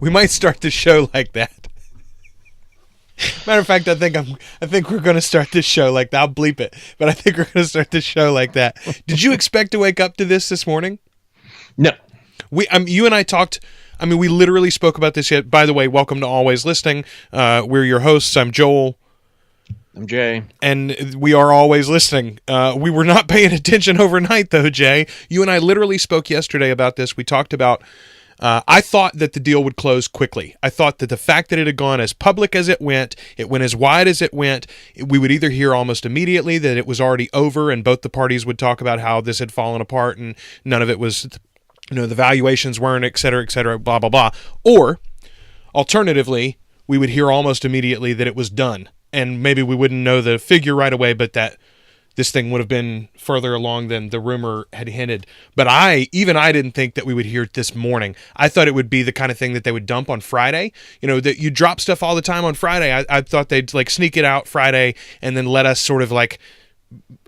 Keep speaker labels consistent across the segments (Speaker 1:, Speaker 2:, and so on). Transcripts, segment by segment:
Speaker 1: We might start the show like that. Matter of fact, I think we're going to start this show like that. I'll bleep it, but I think we're going to start this show like that. Did you expect to wake up to this morning?
Speaker 2: No.
Speaker 1: You and I talked. I mean, we literally spoke about this yet. By the way, welcome to Always Listening. We're your hosts. I'm Joel.
Speaker 2: I'm Jay.
Speaker 1: And we are always listening. We were not paying attention overnight, though, Jay. You and I literally spoke yesterday about this. We talked about, I thought that the deal would close quickly. I thought that the fact that it had gone as public as it went as wide as it went, we would either hear almost immediately that it was already over and both the parties would talk about how this had fallen apart and none of it was, the valuations weren't, et cetera, blah, blah, blah. Or, alternatively, we would hear almost immediately that it was done. And maybe we wouldn't know the figure right away, but that this thing would have been further along than the rumor had hinted. But I didn't think that we would hear it this morning. I thought it would be the kind of thing that they would dump on Friday. That you drop stuff all the time on Friday. I thought they'd like sneak it out Friday and then let us sort of like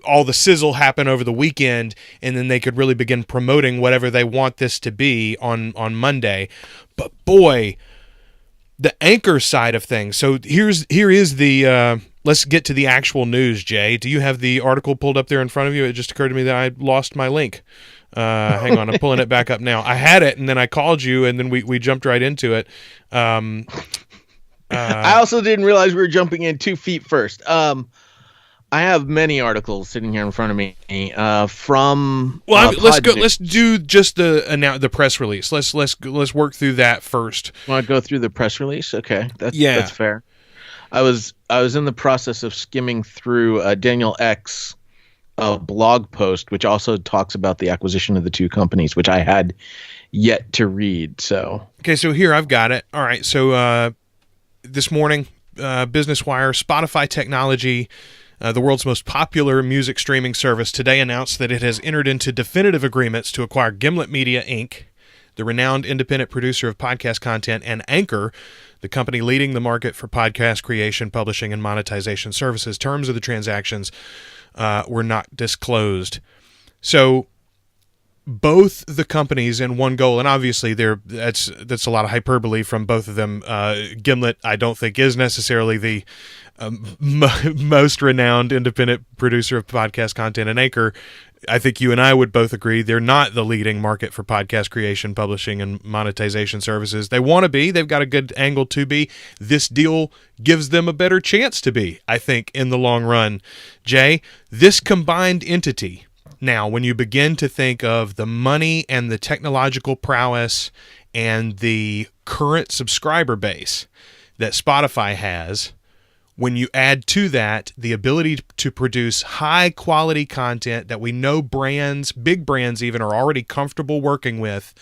Speaker 1: all the sizzle happen over the weekend, and then they could really begin promoting whatever they want this to be on Monday. But boy, the anchor side of things. So here is the let's get to the actual news, Jay. Do you have the article pulled up there in front of you? It just occurred to me that I lost my link. Hang on, I'm pulling it back up now. I had it, and then I called you, and then we jumped right into it.
Speaker 2: I also didn't realize we were jumping in 2 feet first. I have many articles sitting here in front of me from. Well,
Speaker 1: let's go. Let's do just the press release. Let's work through that first.
Speaker 2: Want to go through the press release? Okay, that's fair. I was in the process of skimming through Daniel Eck's blog post, which also talks about the acquisition of the two companies, which I had yet to read. So
Speaker 1: okay, so here I've got it. All right, so this morning, Business Wire, Spotify Technology. The world's most popular music streaming service today announced that it has entered into definitive agreements to acquire Gimlet Media, Inc., the renowned independent producer of podcast content, and Anchor, the company leading the market for podcast creation, publishing, and monetization services. Terms of the transactions were not disclosed. So both the companies in one goal, and obviously that's a lot of hyperbole from both of them. Gimlet, I don't think, is necessarily the most renowned independent producer of podcast content, and Anchor, I think you and I would both agree, they're not the leading market for podcast creation, publishing, and monetization services. They want to be. They've got a good angle to be. This deal gives them a better chance to be, I think, in the long run. Jay, this combined entity, now, when you begin to think of the money and the technological prowess and the current subscriber base that Spotify has, when you add to that the ability to produce high-quality content that we know brands, big brands even, are already comfortable working with,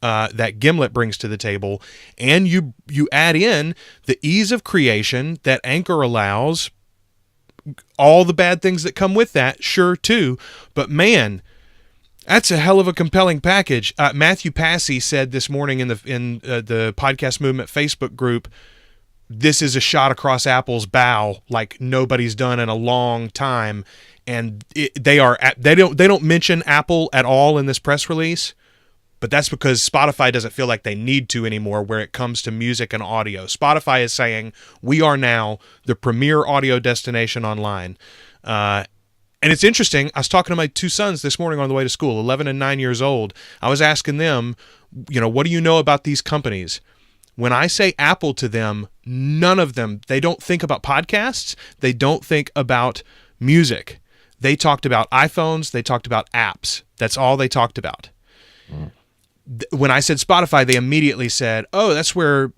Speaker 1: that Gimlet brings to the table, and you add in the ease of creation that Anchor allows, all the bad things that come with that, sure, too. But, man, that's a hell of a compelling package. Matthew Passy said this morning in the Podcast Movement Facebook group, this is a shot across Apple's bow like nobody's done in a long time. And they don't mention Apple at all in this press release, but that's because Spotify doesn't feel like they need to anymore where it comes to music and audio. Spotify is saying, we are now the premier audio destination online. And it's interesting. I was talking to my two sons this morning on the way to school, 11 and 9 years old. I was asking them, what do you know about these companies? When I say Apple to them, none of them, they don't think about podcasts. They don't think about music. They talked about iPhones. They talked about apps. That's all they talked about. When I said Spotify, they immediately said, "Oh, that's where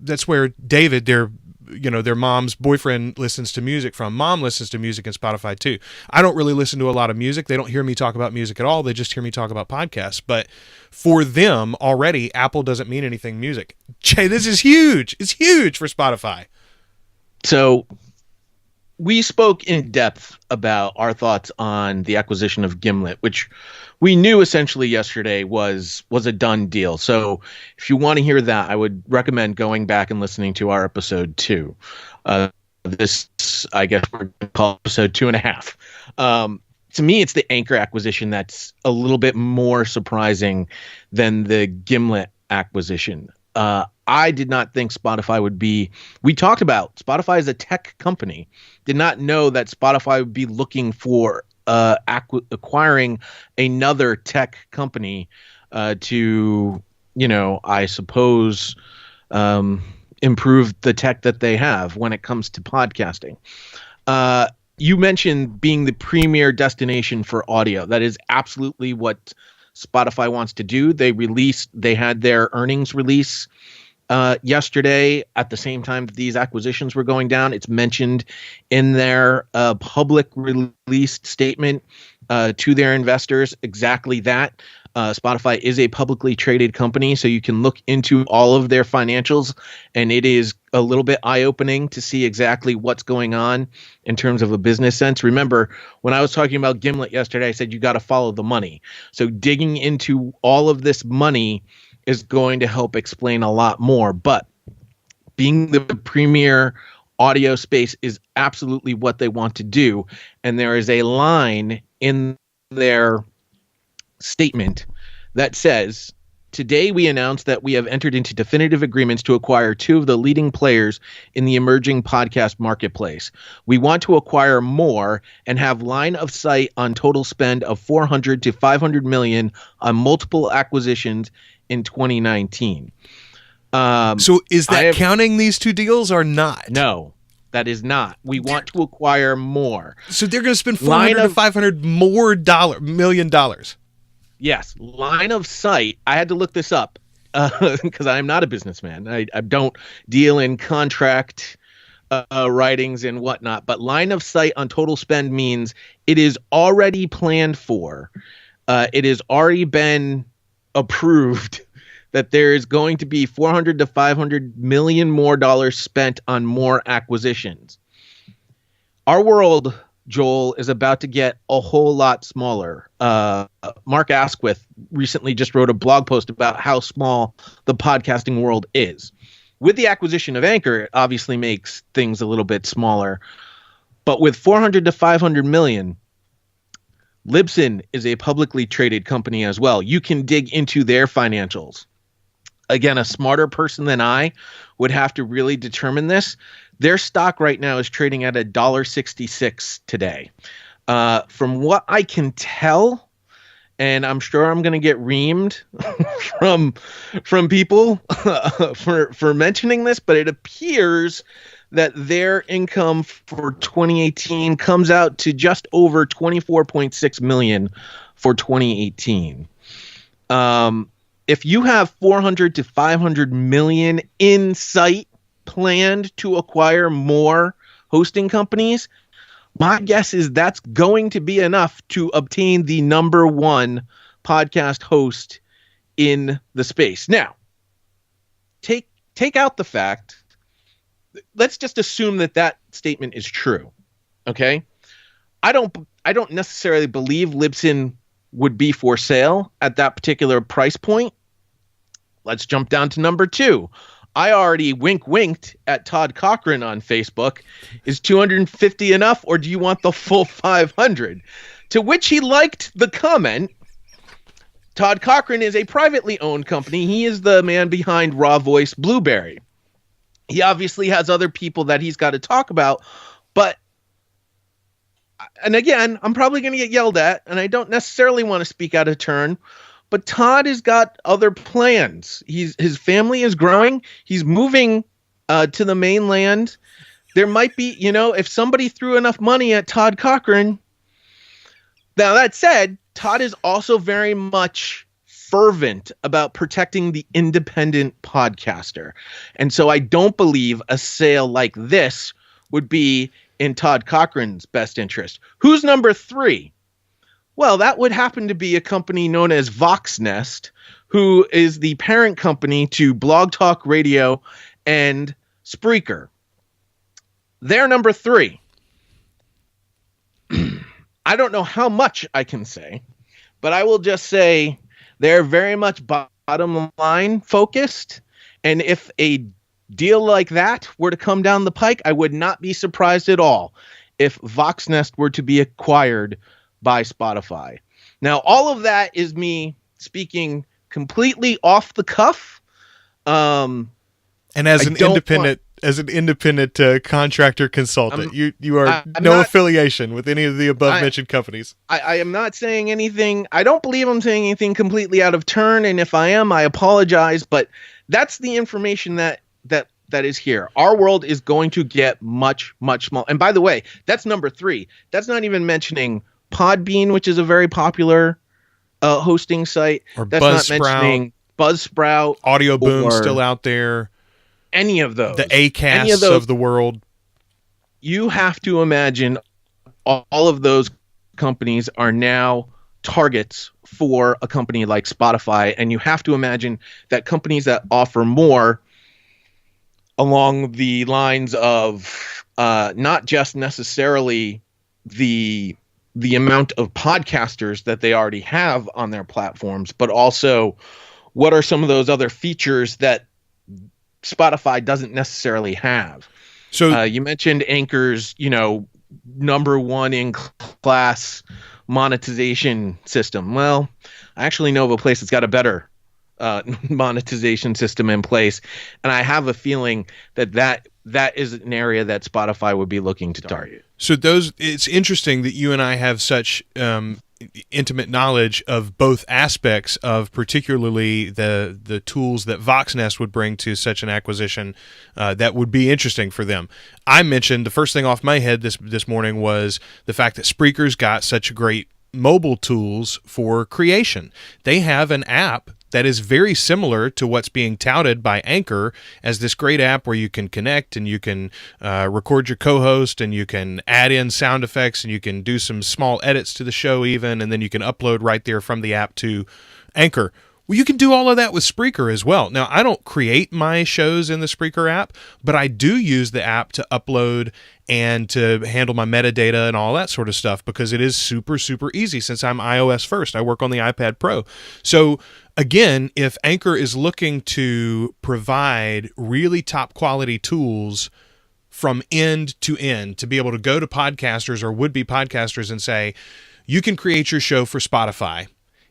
Speaker 1: David, their mom's boyfriend, listens to music from. Mom listens to music in Spotify too." I don't really listen to a lot of music. They don't hear me talk about music at all. They just hear me talk about podcasts. But for them already, Apple doesn't mean anything music. Jay, this is huge. It's huge for Spotify.
Speaker 2: So we spoke in depth about our thoughts on the acquisition of Gimlet, which we knew essentially yesterday was a done deal. So if you want to hear that, I would recommend going back and listening to our episode 2. This, I guess we're going to call episode 2.5. to me, it's the Anchor acquisition that's a little bit more surprising than the Gimlet acquisition. I did not think Spotify would be. We talked about Spotify as a tech company. Did not know that Spotify would be looking for acquiring another tech company to, I suppose, improve the tech that they have when it comes to podcasting. You mentioned being the premier destination for audio. That is absolutely what Spotify wants to do. They had their earnings release yesterday at the same time that these acquisitions were going down. It's mentioned in their public released statement to their investors exactly that. Spotify is a publicly traded company, so you can look into all of their financials, and it is a little bit eye-opening to see exactly what's going on in terms of a business sense. Remember, when I was talking about Gimlet yesterday, I said you got to follow the money. So digging into all of this money is going to help explain a lot more. But being the premier audio space is absolutely what they want to do. And there is a line in their statement that says, "Today we announced that we have entered into definitive agreements to acquire two of the leading players in the emerging podcast marketplace. We want to acquire more and have line of sight on total spend of 400 to 500 million on multiple acquisitions in 2019.
Speaker 1: So is that counting these two deals or not?
Speaker 2: No, that is not. We want to acquire more.
Speaker 1: So they're going to spend 400 to 500 more million dollars.
Speaker 2: Yes, line of sight. I had to look this up because I'm not a businessman. I don't deal in contract writings and whatnot. But line of sight on total spend means it is already planned for. It has already been approved that there is going to be 400 to 500 million more dollars spent on more acquisitions. Our world, Joel, is about to get a whole lot smaller. Mark Asquith recently just wrote a blog post about how small the podcasting world is. With the acquisition of Anchor, it obviously makes things a little bit smaller. But with 400 to 500 million, Libsyn is a publicly traded company as well. You can dig into their financials. Again, a smarter person than I would have to really determine this. Their stock right now is trading at $1.66 today. From what I can tell, and I'm sure I'm going to get reamed from people for mentioning this, but it appears that their income for 2018 comes out to just over 24.6 million for 2018. If you have 400 to 500 million in sight planned to acquire more hosting companies, my guess is that's going to be enough to obtain the number one podcast host in the space. Now, take out the fact. Let's just assume that statement is true. Okay? I don't necessarily believe Libsyn would be for sale at that particular price point. Let's jump down to number 2. I already winked at Todd Cochran on Facebook. Is 250 enough, or do you want the full 500? To which he liked the comment. Todd Cochran is a privately owned company. He is the man behind Raw Voice Blueberry. He obviously has other people that he's got to talk about, and again, I'm probably going to get yelled at, and I don't necessarily want to speak out of turn, but Todd has got other plans. His family is growing. He's moving to the mainland. There might be, if somebody threw enough money at Todd Cochran. Now, that said, Todd is also very much fervent about protecting the independent podcaster. And so I don't believe a sale like this would be in Todd Cochran's best interest. Who's number 3? Well, that would happen to be a company known as Voxnest, who is the parent company to Blog Talk Radio and Spreaker. They're number 3. I don't know how much I can say, but I will just say they're very much bottom line focused. And if a deal like that were to come down the pike, I would not be surprised at all if Voxnest were to be acquired by Spotify. Now, all of that is me speaking completely off the cuff.
Speaker 1: And as an independent contractor consultant, you are
Speaker 2: I'm
Speaker 1: no
Speaker 2: not,
Speaker 1: affiliation with any of the above mentioned companies.
Speaker 2: I am not saying anything. I don't believe I'm saying anything completely out of turn, and if I am, I apologize. But that's the information that is here. Our world is going to get much, much smaller. And by the way, that's number 3. That's not even mentioning Podbean, which is a very popular hosting site.
Speaker 1: Or
Speaker 2: that's
Speaker 1: Buzzsprout.
Speaker 2: Not mentioning Buzzsprout.
Speaker 1: Audio Boom's still out there.
Speaker 2: Any of those.
Speaker 1: The Acasts of the world.
Speaker 2: You have to imagine all of those companies are now targets for a company like Spotify. And you have to imagine that companies that offer more along the lines of not just necessarily the amount of podcasters that they already have on their platforms, but also what are some of those other features that Spotify doesn't necessarily have. So you mentioned Anchor's, number 1 in class monetization system. Well, I actually know of a place that's got a better monetization system in place, and I have a feeling that is an area that Spotify would be looking to target.
Speaker 1: So it's interesting that you and I have such intimate knowledge of both aspects of particularly the tools that Voxnest would bring to such an acquisition that would be interesting for them. I mentioned the first thing off my head this morning was the fact that Spreaker's got such great mobile tools for creation. They have an app that is very similar to what's being touted by Anchor as this great app where you can connect and you can record your co-host and you can add in sound effects and you can do some small edits to the show even, and then you can upload right there from the app to Anchor. Well, you can do all of that with Spreaker as well. Now, I don't create my shows in the Spreaker app, but I do use the app to upload and to handle my metadata and all that sort of stuff because it is super, super easy since I'm iOS first. I work on the iPad Pro. So again, if Anchor is looking to provide really top quality tools from end to end to be able to go to podcasters or would-be podcasters and say, you can create your show for Spotify.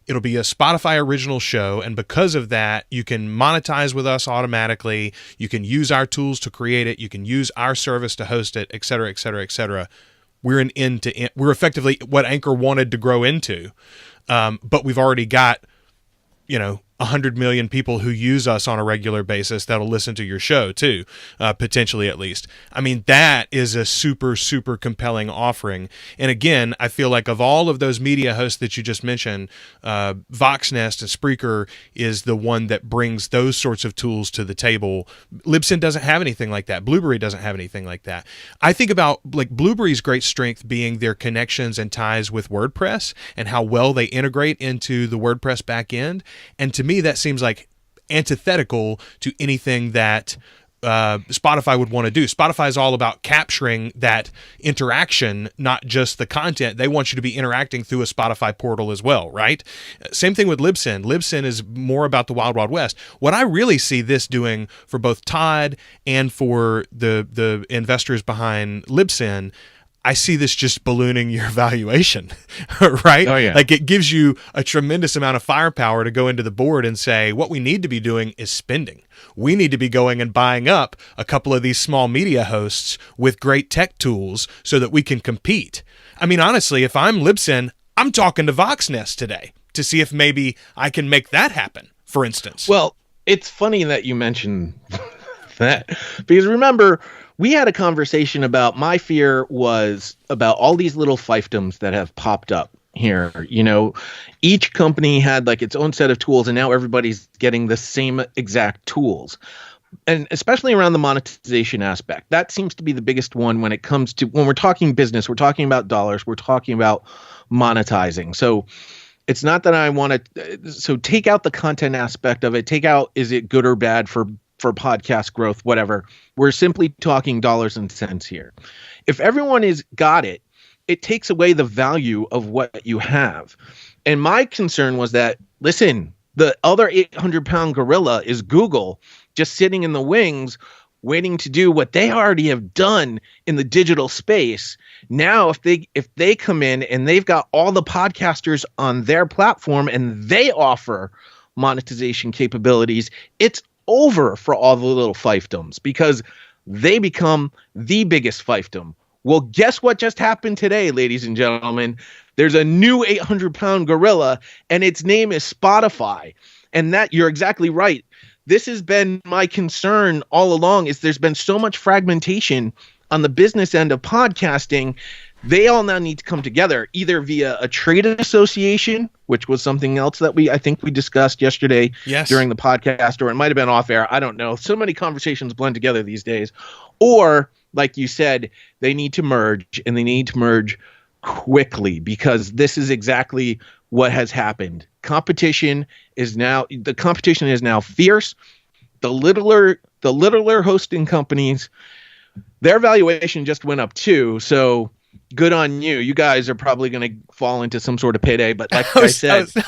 Speaker 1: It'll be a Spotify original show, and because of that, you can monetize with us automatically. You can use our tools to create it. You can use our service to host it, et cetera, et cetera, et cetera. We're an end-to-end. We're effectively what Anchor wanted to grow into, but we've already got, 100 million people who use us on a regular basis that'll listen to your show too, potentially at least. I mean, that is a super, super compelling offering. And again, I feel like of all of those media hosts that you just mentioned, Voxnest and Spreaker is the one that brings those sorts of tools to the table. Libsyn doesn't have anything like that. Blueberry doesn't have anything like that. I think about like Blueberry's great strength being their connections and ties with WordPress and how well they integrate into the WordPress backend. And to me, that seems like antithetical to anything that Spotify would want to do. Spotify is all about capturing that interaction, not just the content. They want you to be interacting through a Spotify portal as well, right? Same thing with Libsyn. Libsyn is more about the Wild Wild West. What I really see this doing for both Todd and for the investors behind Libsyn, I see this just ballooning your valuation, right?
Speaker 2: Oh, yeah.
Speaker 1: Like it gives you a tremendous amount of firepower to go into the board and say, what we need to be doing is spending. We need to be going and buying up a couple of these small media hosts with great tech tools so that we can compete. I mean, honestly, if I'm Libsyn, I'm talking to Voxnest today to see if maybe I can make that happen, for instance.
Speaker 2: Well, it's funny that you mentioned that because remember, we had a conversation about my fear was about all these little fiefdoms that have popped up here. Each company had like its own set of tools, and now everybody's getting the same exact tools. And especially around the monetization aspect, that seems to be the biggest one when it comes to when we're talking business, we're talking about dollars, we're talking about monetizing. So it's not that I want to, so take out the content aspect of it, take out, is it good or bad for podcast growth, whatever. We're simply talking dollars and cents here. If everyone is got it, it takes away the value of what you have. And my concern was that, listen, the other 800-pound gorilla is Google just sitting in the wings waiting to do what they already have done in the digital space. Now, if they come in and they've got all the podcasters on their platform and they offer monetization capabilities, it's over for all the little fiefdoms because they become the biggest fiefdom. Well, guess what just happened today, ladies and gentlemen? There's a new 800-pound gorilla, and its name is Spotify. And that, you're exactly right. This has been my concern all along, is there's been so much fragmentation on the business end of podcasting. They all now need to come together, either via a trade association, which was something else that I think we discussed yesterday during the podcast, or it might have been off air. I don't know. So many conversations blend together these days. Or, like you said, they need to merge, and they need to merge quickly, because this is exactly what has happened. The competition is now fierce. The littler hosting companies, their valuation just went up too. So good on you. You guys are probably going to fall into some sort of payday. But like I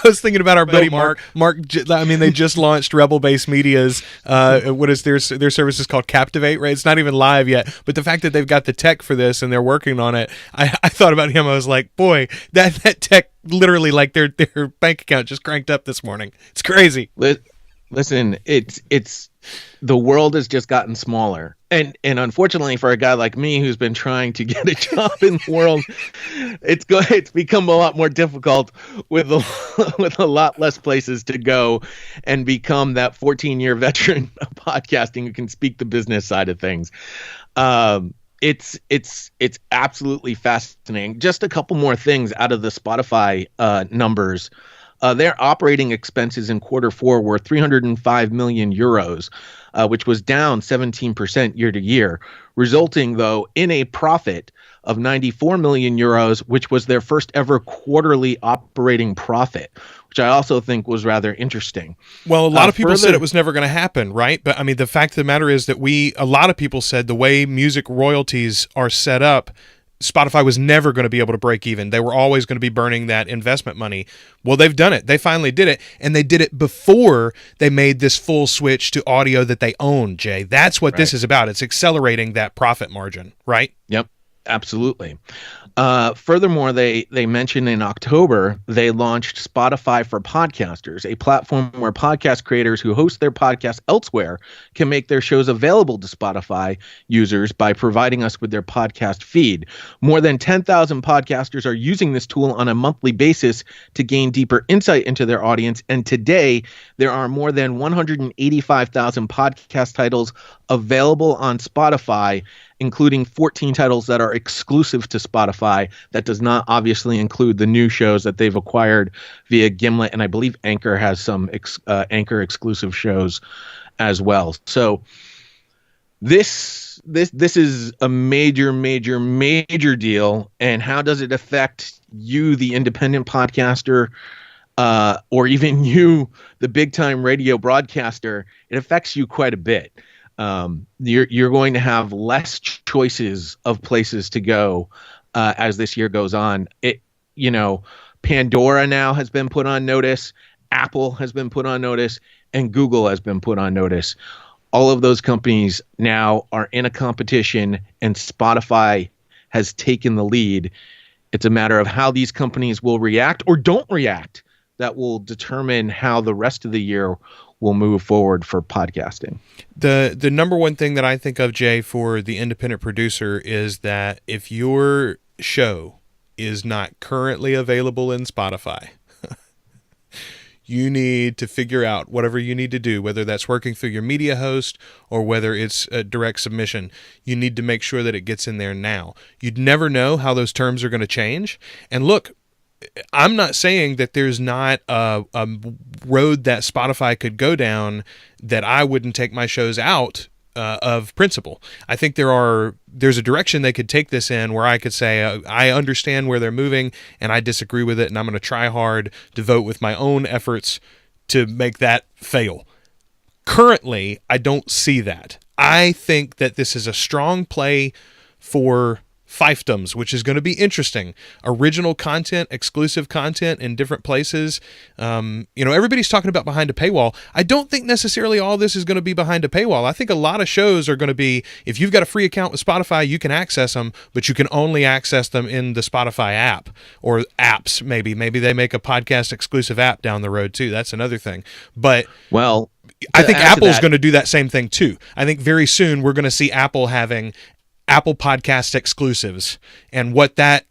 Speaker 1: was thinking about our buddy Mark. I mean, they just launched Rebel Base Media's. What is their service is called Captivate, right? It's not even live yet. But the fact that they've got the tech for this and they're working on it, I thought about him. I was like, boy, that tech literally, like their bank account just cranked up this morning. It's crazy.
Speaker 2: Listen, it's the world has just gotten smaller. And unfortunately for a guy like me who's been trying to get a job in the world, it's become a lot more difficult with a lot less places to go and become that 14-year veteran of podcasting who can speak the business side of things. It's absolutely fascinating. Just a couple more things out of the Spotify numbers. Their operating expenses in Q4 were 305 million euros, which was down 17% year to year, resulting, though, in a profit of 94 million euros, which was their first ever quarterly operating profit, which I also think was rather interesting.
Speaker 1: Well, a lot of people said it was never going to happen, right? But I mean, the fact of the matter is that a lot of people said the way music royalties are set up, Spotify was never going to be able to break even. They were always going to be burning that investment money. Well, they've done it. They finally did it, and they did it before they made this full switch to audio that they own, Jay. That's what this is about. It's accelerating that profit margin, right?
Speaker 2: Yep, absolutely. Furthermore, they mentioned in October, they launched Spotify for Podcasters, a platform where podcast creators who host their podcasts elsewhere can make their shows available to Spotify users by providing us with their podcast feed. More than 10,000 podcasters are using this tool on a monthly basis to gain deeper insight into their audience. And today, there are more than 185,000 podcast titles available on Spotify, including 14 titles that are exclusive to Spotify. That does not obviously include the new shows that they've acquired via Gimlet, and I believe Anchor has some Anchor exclusive shows as well. So this is a major deal. And how does it affect you, the independent podcaster, or even you, the big time radio broadcaster? It affects you quite a bit. You're going to have less choices of places to go as this year goes on. Pandora now has been put on notice, Apple has been put on notice, and Google has been put on notice. All of those companies now are in a competition, and Spotify has taken the lead. It's a matter of how these companies will react or don't react that will determine how the rest of the year will move forward for podcasting.
Speaker 1: The number one thing that I think of, Jay, for the independent producer is that if your show is not currently available in Spotify, you need to figure out whatever you need to do, whether that's working through your media host or whether it's a direct submission. You need to make sure that it gets in there now. You'd never know how those terms are going to change. And look, I'm not saying that there's not a road that Spotify could go down that I wouldn't take my shows out of principle. I think there's a direction they could take this in where I could say, I understand where they're moving and I disagree with it, and I'm going to try hard to vote with my own efforts to make that fail. Currently, I don't see that. I think that this is a strong play for fiefdoms, which is going to be interesting. Original content, exclusive content in different places. Everybody's talking about behind a paywall. I don't think necessarily all this is going to be behind a paywall. I think a lot of shows are going to be, if you've got a free account with Spotify, you can access them, but you can only access them in the Spotify app or apps. Maybe they make a podcast exclusive app down the road too. That's another thing. But I think Apple's going to do that same thing too. I think very soon we're going to see Apple having Apple Podcast exclusives, and what that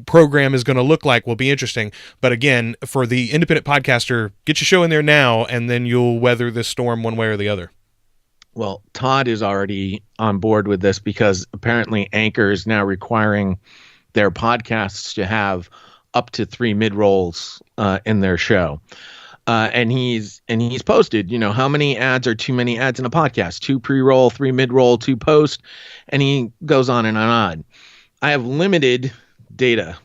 Speaker 1: program is going to look like will be interesting. But again, for the independent podcaster, get your show in there now, and then you'll weather this storm one way or the other.
Speaker 2: Well, Todd is already on board with this because apparently Anchor is now requiring their podcasts to have up to 3 mid-rolls in their show. And he's posted, how many ads are too many ads in a podcast? 2 pre-roll, 3 mid-roll, 2 post, and he goes on and on. I have limited data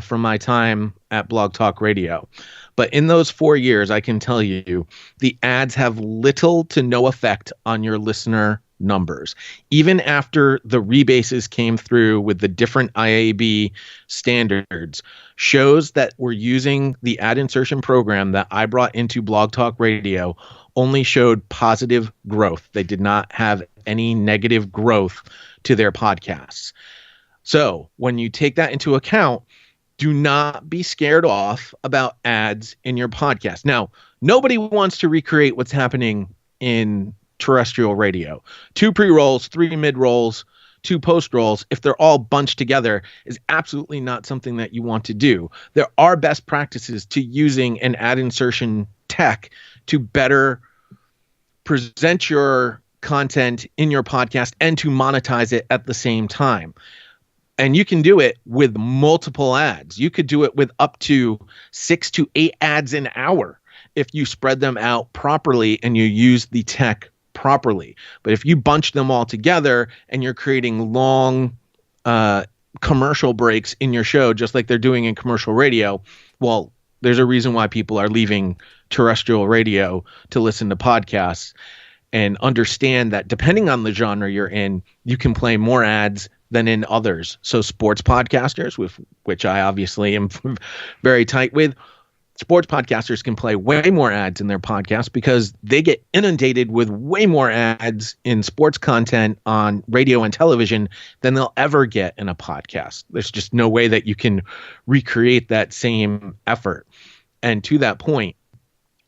Speaker 2: from my time at Blog Talk Radio, but in those 4 years, I can tell you the ads have little to no effect on your listener numbers. Even after the rebases came through with the different IAB standards, shows that were using the ad insertion program that I brought into Blog Talk Radio only showed positive growth. They did not have any negative growth to their podcasts. So when you take that into account, do not be scared off about ads in your podcast. Now, nobody wants to recreate what's happening in terrestrial radio. 2 pre-rolls, 3 mid-rolls, 2 post-rolls, if they're all bunched together, is absolutely not something that you want to do. There are best practices to using an ad insertion tech to better present your content in your podcast and to monetize it at the same time. And you can do it with multiple ads. You could do it with up to 6 to 8 ads an hour if you spread them out properly and you use the tech properly. But if you bunch them all together and you're creating long commercial breaks in your show, just like they're doing in commercial radio, well, there's a reason why people are leaving terrestrial radio to listen to podcasts. And understand that depending on the genre you're in, you can play more ads than in others. So sports podcasters, with which I obviously am very tight with, sports podcasters can play way more ads in their podcast because they get inundated with way more ads in sports content on radio and television than they'll ever get in a podcast. There's just no way that you can recreate that same effort. And to that point,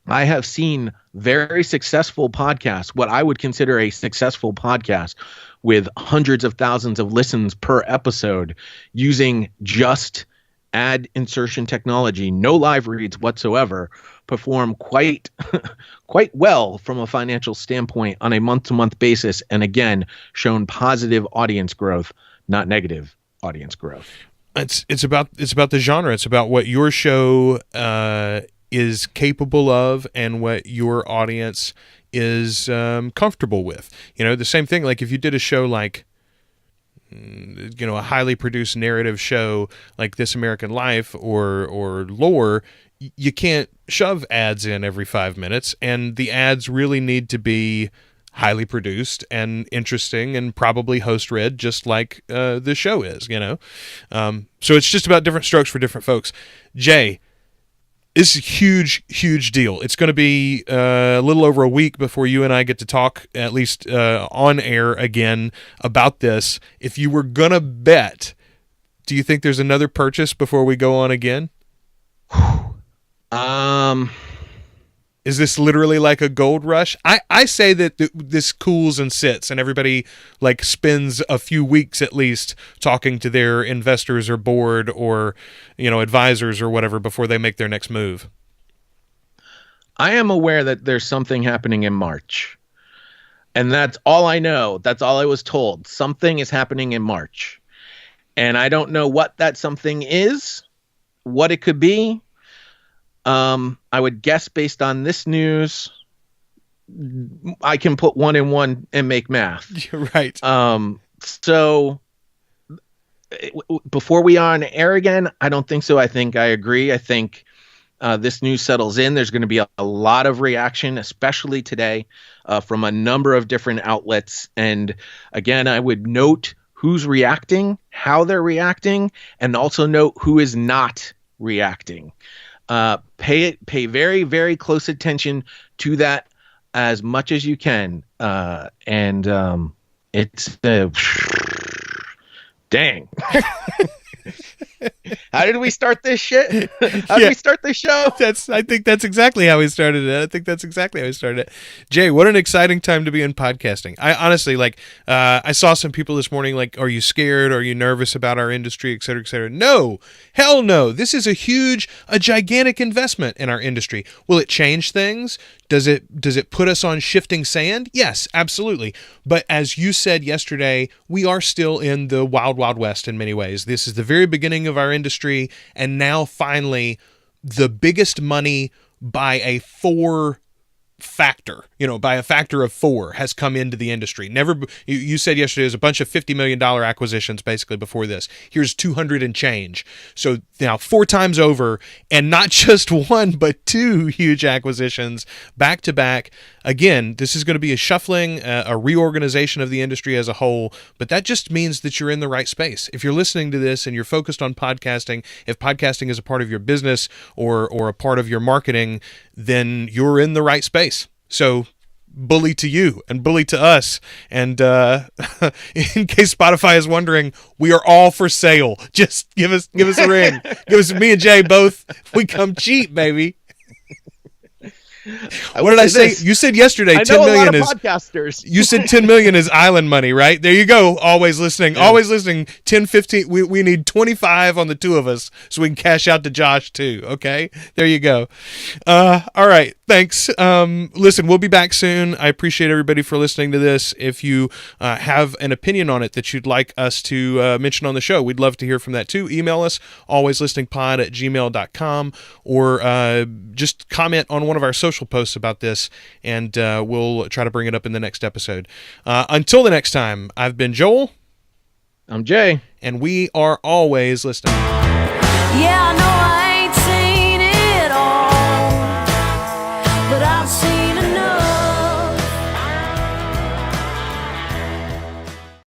Speaker 2: I have seen very successful podcasts, what I would consider a successful podcast with hundreds of thousands of listens per episode, using just ad insertion technology, no live reads whatsoever, perform quite well from a financial standpoint on a month-to-month basis, and again, shown positive audience growth, not negative audience growth.
Speaker 1: It's about the genre. It's about what your show is capable of and what your audience is comfortable with. The same thing, like if you did a show like a highly produced narrative show like This American Life or Lore, you can't shove ads in every 5 minutes, and the ads really need to be highly produced and interesting and probably host read, just like the show is. So it's just about different strokes for different folks. Jay, this is a huge deal. It's going to be a little over a week before you and I get to talk, at least on air again, about this. If you were going to bet, do you think there's another purchase before we go on again? Is this literally like a gold rush? I say that this cools and sits, and everybody spends a few weeks at least talking to their investors or board or advisors or whatever before they make their next move.
Speaker 2: I am aware that there's something happening in March, and that's all I know. That's all I was told. Something is happening in March, and I don't know what that something is, what it could be. I would guess based on this news, I can put 1 and 1 and make math.
Speaker 1: You're right.
Speaker 2: So before we are on air again, I don't think so. I think I agree. I think this news settles in. There's going to be a lot of reaction, especially today, from a number of different outlets. And again, I would note who's reacting, how they're reacting, and also note who is not reacting. Pay very, very close attention to that as much as you can. It's dang. How did we start this shit? How did we start this show?
Speaker 1: I think that's exactly how we started it. Jay, what an exciting time to be in podcasting. I honestly, I saw some people this morning, are you scared? Are you nervous about our industry, et cetera, et cetera? No, hell no. This is a gigantic investment in our industry. Will it change things? Does it put us on shifting sand? Yes, absolutely. But as you said yesterday, we are still in the wild, wild west in many ways. This is the very beginning of our industry, and now finally the biggest money by a factor of 4 has come into the industry. You said yesterday there's a bunch of $50 million acquisitions basically before this. Here's 200 and change. So now 4 times over, and not just 1, but 2 huge acquisitions back to back. Again, this is going to be a shuffling, a reorganization of the industry as a whole, but that just means that you're in the right space. If you're listening to this and you're focused on podcasting, if podcasting is a part of your business or a part of your marketing, then you're in the right space. So bully to you and bully to us. And in case Spotify is wondering, we are all for sale. Just give us a ring. Me and Jay both. We come cheap, baby. What did I say? You said yesterday 10 million is podcasters. You said 10 million is island money, right? There you go. Always listening. Yeah. Always listening. 10, 15. We need 25 on the 2 of us so we can cash out to Josh too. Okay. There you go. All right. Thanks. Listen, we'll be back soon. I appreciate everybody for listening to this. If you have an opinion on it that you'd like us to mention on the show, we'd love to hear from that too. Email us, alwayslisteningpod@gmail.com, or just comment on one of our social posts about this, and we'll try to bring it up in the next episode. Until the next time, I've been Joel.
Speaker 2: I'm Jay.
Speaker 1: And we are always listening.
Speaker 3: Yeah, I know.